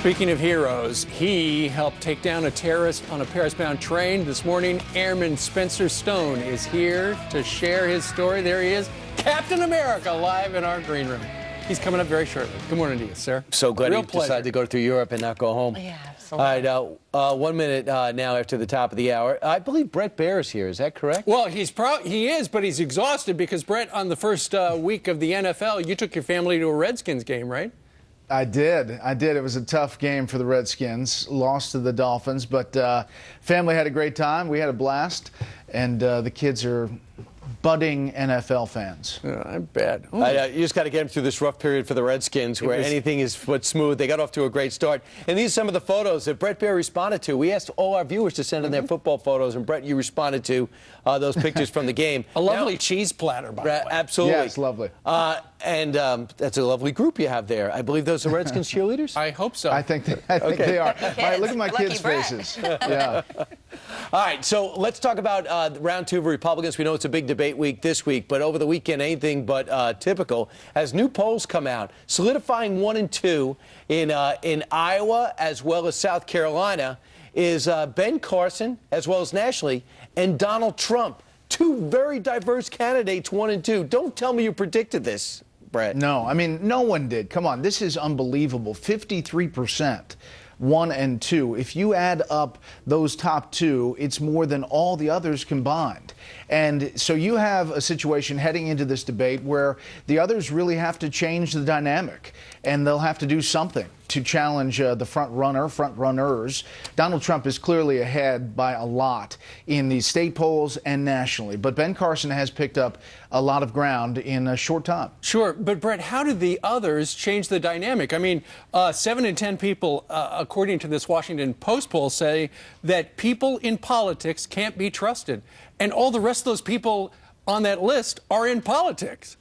Speaking of heroes, he helped take down a terrorist on a Paris-bound train. This morning, Airman Spencer Stone is here to share his story. There he is, Captain America, live in our green room. He's coming up very shortly. Good morning to you, sir. So glad you decided to go through Europe and not go home. Yeah, absolutely. All right, 1 minute now after the top of the hour. I believe Brett Baer is here. Is that correct? Well, he is, but he's exhausted because, Brett, on the first week of the NFL, you took your family to a Redskins game, right? I did. It was a tough game for the Redskins. Lost to the Dolphins, but family had a great time. We had a blast, and the kids are budding NFL fans. I bet. You just got to get them through this rough period for the Redskins where anything is smooth. They got off to a great start. And these are some of the photos that Brett Baer responded to. We asked all our viewers to send in their football photos, and Brett, you responded to those pictures from the game. A lovely cheese platter, by the way. Absolutely. Yeah, it's lovely. And that's a lovely group you have there. I believe those are Redskins cheerleaders? I hope so. I think they are. All right, look at my kids' faces. Yeah. All right, so let's talk about round two of Republicans. We know it's a big debate week this week, but over the weekend, anything but typical. As new polls come out, solidifying 1 and 2 in Iowa as well as South Carolina is Ben Carson, as well as nationally, and Donald Trump. Two very diverse candidates, 1 and 2. Don't tell me you predicted this, Brett. No, I mean, no one did. Come on, this is unbelievable. 53%. 1 and 2. If you add up those top two, it's more than all the others combined. And so you have a situation heading into this debate where the others really have to change the dynamic, and they'll have to do something to challenge the front runners. Donald Trump is clearly ahead by a lot in the state polls and nationally, but Ben Carson has picked up a lot of ground in a short time. Sure, but Brett, how did the others change the dynamic? I mean, 7 in 10 people, according to this Washington Post poll, say that people in politics can't be trusted, and all the rest of those people on that list are in politics.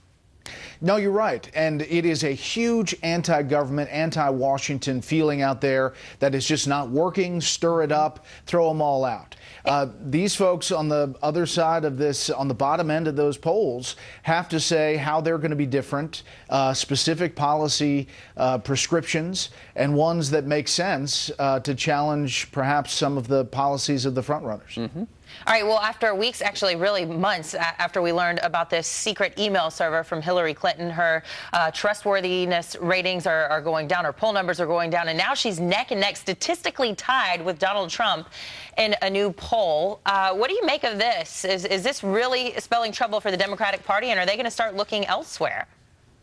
No, you're right. And it is a huge anti-government, anti-Washington feeling out there that is just not working. Stir it up, throw them all out. These folks on the other side of this, on the bottom end of those polls, have to say how they're going to be different, specific policy prescriptions, and ones that make sense to challenge perhaps some of the policies of the frontrunners. Mm-hmm. All right, well, after weeks, actually really months after we learned about this secret email server from Hillary Clinton, her trustworthiness ratings are going down, her poll numbers are going down, and now she's neck and neck, statistically tied with Donald Trump in a new poll. What do you make of this? Is this really spelling trouble for the Democratic Party, and are they going to start looking elsewhere?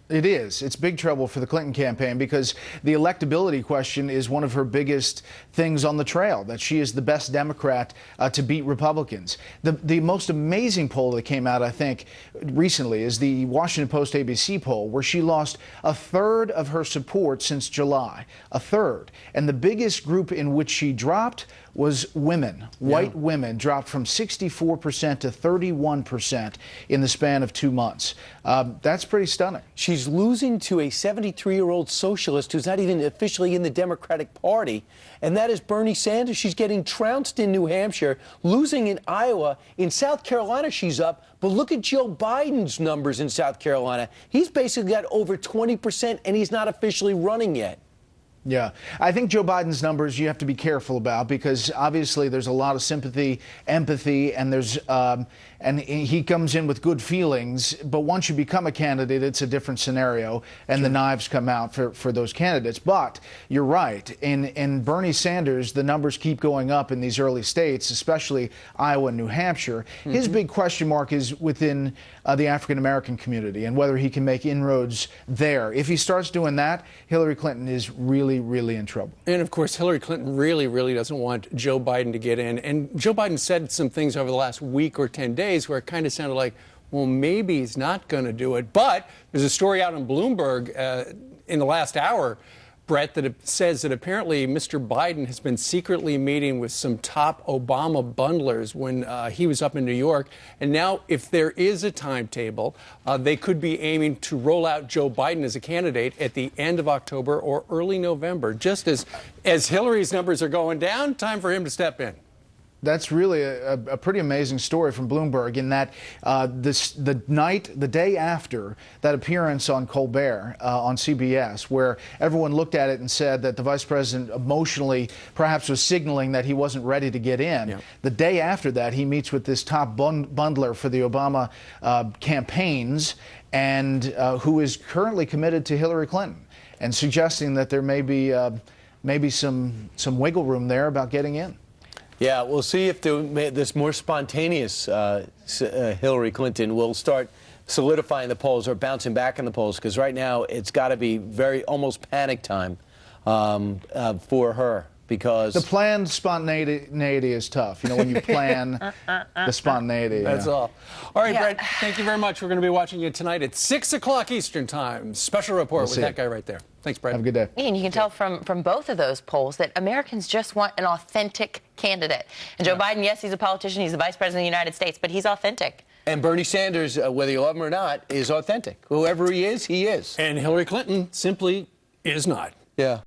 It is. It's big trouble for the Clinton campaign because the electability question is one of her biggest things on the trail, that she is the best Democrat to beat Republicans. The most amazing poll that came out, I think, recently is the Washington Post ABC poll, where she lost a third of her support since July. A third. And the biggest group in which she dropped was women. White women dropped from 64% to 31% in the span of 2 months. That's pretty stunning. She's losing to a 73-year-old socialist who's not even officially in the Democratic Party, and that is Bernie Sanders. She's getting trounced in New Hampshire, losing in Iowa. In South Carolina, she's up. But look at Joe Biden's numbers in South Carolina. He's basically got over 20%, and he's not officially running yet. Yeah, I think Joe Biden's numbers you have to be careful about because obviously there's a lot of sympathy, empathy, and and he comes in with good feelings. But once you become a candidate, it's a different scenario, and the knives come out for those candidates. But you're right. In Bernie Sanders, the numbers keep going up in these early states, especially Iowa and New Hampshire. Mm-hmm. His big question mark is within the African-American community and whether he can make inroads there. If he starts doing that, Hillary Clinton is really in trouble. And, of course, Hillary Clinton really doesn't want Joe Biden to get in. And Joe Biden said some things over the last week or 10 days where it kind of sounded like, well, maybe he's not going to do it. But there's a story out in Bloomberg in the last hour, Brett, that it says that apparently Mr. Biden has been secretly meeting with some top Obama bundlers when he was up in New York. And now, if there is a timetable, they could be aiming to roll out Joe Biden as a candidate at the end of October or early November. Just as Hillary's numbers are going down, time for him to step in. That's really a pretty amazing story from Bloomberg in that the day after that appearance on Colbert on CBS, where everyone looked at it and said that the vice president emotionally perhaps was signaling that he wasn't ready to get in. Yeah. The day after that, he meets with this top bundler for the Obama campaigns and who is currently committed to Hillary Clinton, and suggesting that there may be maybe some wiggle room there about getting in. Yeah, we'll see if this more spontaneous Hillary Clinton will start solidifying the polls or bouncing back in the polls, because right now it's got to be almost panic time for her. Because the planned spontaneity is tough. You know, when you plan the spontaneity. That's all. All right, Brett, thank you very much. We're going to be watching you tonight at 6 o'clock Eastern Time. Special report with that guy right there. Thanks, Brett. Have a good day. And you can tell from both of those polls that Americans just want an authentic candidate. And Joe Biden, yes, he's a politician. He's the vice president of the United States, but he's authentic. And Bernie Sanders, whether you love him or not, is authentic. Whoever he is, he is. And Hillary Clinton simply is not. Yeah.